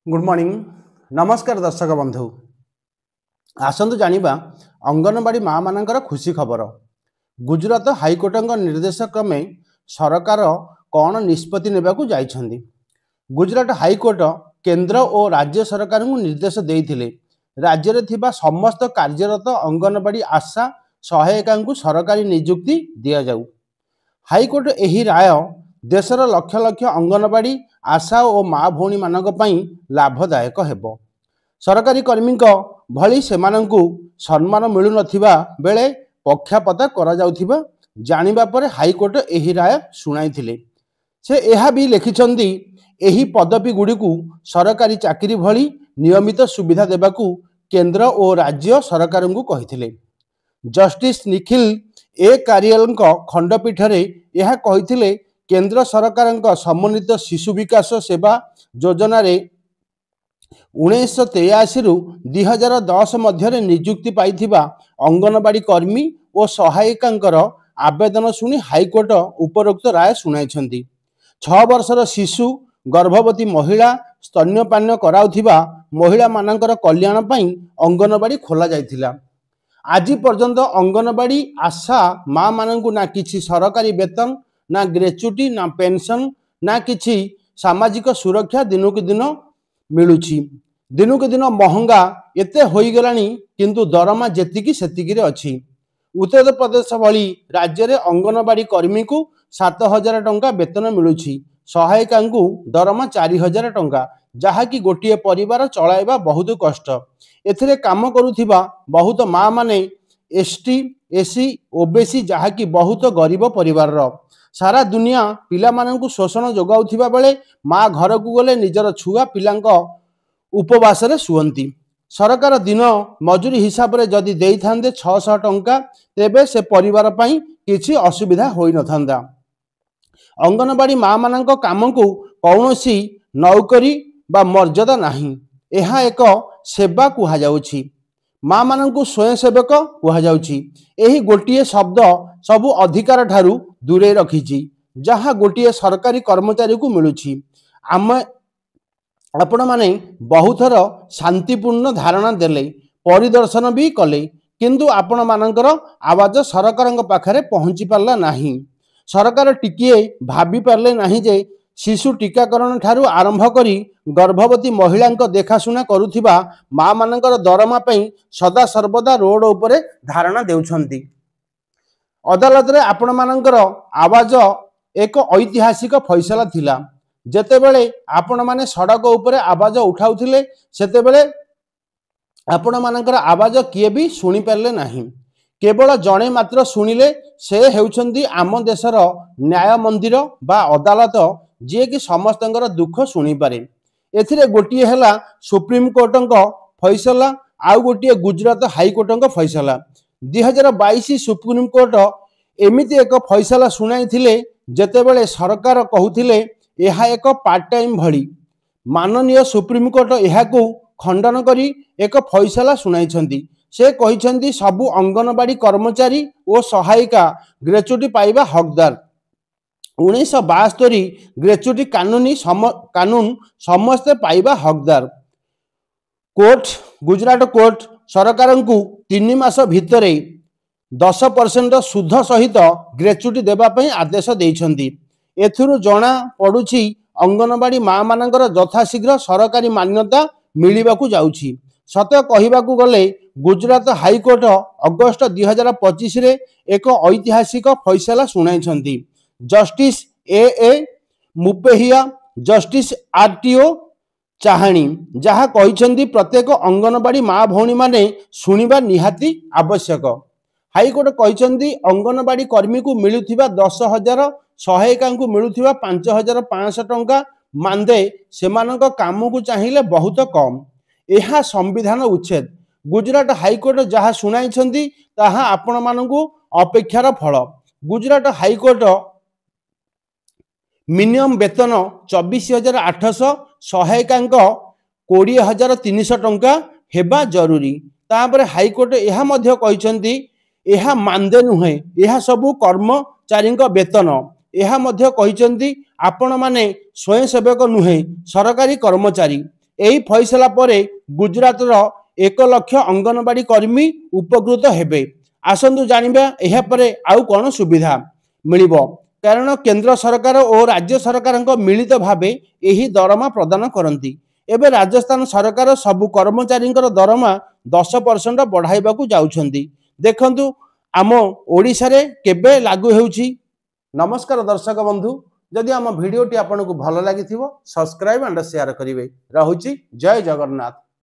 Good morning नमस्कार दर्शक बंधु आसतु जानिबा अंगनवाड़ी माँ मानकर खुशी खबर। गुजरात हाईकोर्ट निर्देश क्रमे सरकार कौन निष्पत्ति नेबाकू जाइछन्ति। गुजरात हाईकोर्ट केंद्र और राज्य सरकार को निर्देश देइथिले राज्य रे थिबा समस्त कार्यरत अंगनवाड़ी आशा सहायिका सरकारी नियुक्ति दिया जाऊ। हाईकोर्ट एही राय देशर लक्ष लक्ष अंगनवाड़ी आशा और माँ भौणी मानक पई लाभदायक हेबो। सरकारी कर्मी भली सेमानंकु सम्मान मिलु नथिबा बेले पक्षापता करा जाउथिबा जानिबा परे हाईकोर्ट एही राय सुनाइथिले। से एहा भी लिखिछन्ति एही पदवी गुड़िकु सरकारी चाकरी भली नियमित सुविधा देबाकू केंद्र और राज्य सरकार को कहिथिले। जस्टिस निखिल ए कारियल खंडपीठ रे यह कहिथिले केंद्र सरकार समन्वित शिशु विकास सेवा योजना रे 1983 रु 2010 मध्य नियुक्ति पाइथिबा अंगनवाड़ी कर्मी और सहायिका आवेदन शुणी हाईकोर्ट उपरोक्त राय सुनाइछन्ति। 6 वर्षर शिशु गर्भवती महिला स्तन्यपान कराउथिबा महिला मानकर कल्याण पई अंगनवाड़ी खोला जाइथिला। आज पर्यंत अंगनवाड़ी आशा माँ मानू ना किछि सरकारी वेतन ना ग्रेच्युटी ना पेंशन ना किछि सामाजिक सुरक्षा दिनकु दिन मिलुछि। दिनकु दिन महंगा एते होई गलानी किंतु दरमा जेतिकी सेतिकी रे अछि। उत्तर प्रदेश भली राज्य रे अंगनवाड़ी कर्मी को 7,000 टंका वेतन मिलुछि, सहायिका को दरमा 4,000 टंका, जहाँकि गोटे परिवार चलाइबा बहुत कष्ट। एथिरे काम करुथिबा बहुत माँ माने एसटी एससी ओबीसी जहाँकि बहुत गरीब परिवार सारा दुनिया पिला माननकु शोषण जोगाउथिबा बेले माँ घर को गले निजर छुआ पिलांक उपवास रे सुअंती। सरकार दिन मजूरी हिसाब रे जदि देई थांदे 600 टंका तेबे से परिवार पई किछि असुविधा होई नथांदा। अंगनवाड़ी माँ मानक काम को कौनसी नौकरी बा मर्यादा नाही, एहा एक सेवा कुहा जाउछि। माँ मानकु स्वयं सेवक कुहा जाउछि। एही गोटिए शब्द सबु अधिकार ठारू दूरे रखिछि जहाँ गोटिए सरकारी कर्मचारी को मिलुछि। आम आपण माने बहुथर शांतिपूर्ण धारणा देले परिदर्शन भी कले किंतु आपण मानकर आवाज सरकार पाखरे पहुंची पारला नाही। सरकार टिकिए भाभी पारले नाही जे शिशु टीकाकरण ठारू आरंभ करी गर्भवती महिला देखाशुना करुथिबा माँ मानकर दरमा पई सदा सर्वदा रोड उपरे धारणा देउछन्ति। अदालत रे आपण मानकर आवाज एक ऐतिहासिक फैसला थिला। जेतेबेले आपण माने सड़क उपरे आवाज उठाउथिले सेतेबेले आपण मानकर आवाज किए भी सुनी पारले नाही। केवल जणे मात्र सुनिले से हेउछन्ति आम देशर न्याय मंदिर बा अदालत जे कि समस्तंकर दुख सुनी पारे। एथिरे गोटिए हैला सुप्रीम कोर्टंक फैसला आउ गोटिए गुजरात हाईकोर्टंक फैसला। 2022 सुप्रीम कोर्ट एमिति एक फैसला सुनाई थिले जेतेबेले सरकार कहूथिले एहा एक पार्ट टाइम भली। माननीय सुप्रीम कोर्ट एहाकू खंडन करी एक फैसला सुनाइछन्ति। से कहिछन्ति सबु अंगनवाड़ी कर्मचारी और सहायिका ग्रेच्युटी पाइबा हकदार। 1972 ग्रेच्युटी कानून समस्ते पाइबा हकदार। कोर्ट गुजरात कोर्ट सरकार को 3 मास भितरे 10% सुध सहित ग्रेच्युटी देबा पई आदेश देइछन्ति। एथुरु जना पडुछि अंगनवाड़ी माँ मानकर यथाशीघ्र सरकारी मान्यता मिलिबाकू जाउछि। सत कहिबाकू गले गुजरात हाईकोर्ट अगस्त 2025 रे एक ऐतिहासिक फैसला सुनाइछन्ति। जस्टिस ए मुपेहिया जस्टिस आरटीओ चाहाणी जहाँ कहिछन्ति प्रत्येक अंगनवाड़ी माँ भौणी माने सुनिबा निहाती आवश्यक। हाईकोर्ट कहिछन्ति अंगनवाड़ी कर्मी को मिलुथिबा 10,000 सहायिका को मिलुथिबा 5,500 टंका मानदे सेमानक काम को चाहिए बहुत कम। यह संविधान उच्छेद। गुजरात हाईकोर्ट जहाँ सुनाइछन्ति ताहा आपण मानकु अपेक्षार फल। गुजरात हाईकोर्ट मिनिमम वेतन 24,800 सहायिका 20,300 टंका हेबा जरूरी। तापरे हाईकोर्ट यह मध्य कहिछन्ति यह मानदे नुहे, यह सबु कर्मचारी वेतन। यह मध्य कहिछन्ति आपण माने स्वयं सेवक नुहे सरकारी कर्मचारी। ଏହି ଫଇସଲା ପରେ ଗୁଜରାଟର 1 ଲକ୍ଷ ଅଙ୍ଗନବାड़ी कर्मी उपकृत हेबे। आसंतु जानिबा एहा परे आउ कोन सुविधा मिलिबो, कारण केंद्र सरकार और राज्य सरकार मिलित भावे यही दरमा प्रदान करती। एबे राजस्थान सरकार सबु कर्मचारी दरमा 10% बढ़ाइबाकू जाउछंती। देखंतु आम ओडिशा रे केबे लागू हेउछि। नमस्कार दर्शक बंधु, जदि आम भिडियोटी आपनको भल लागिथिबो सब्सक्राइब एंड शेयर करिवे। रहुछि जय जगन्नाथ।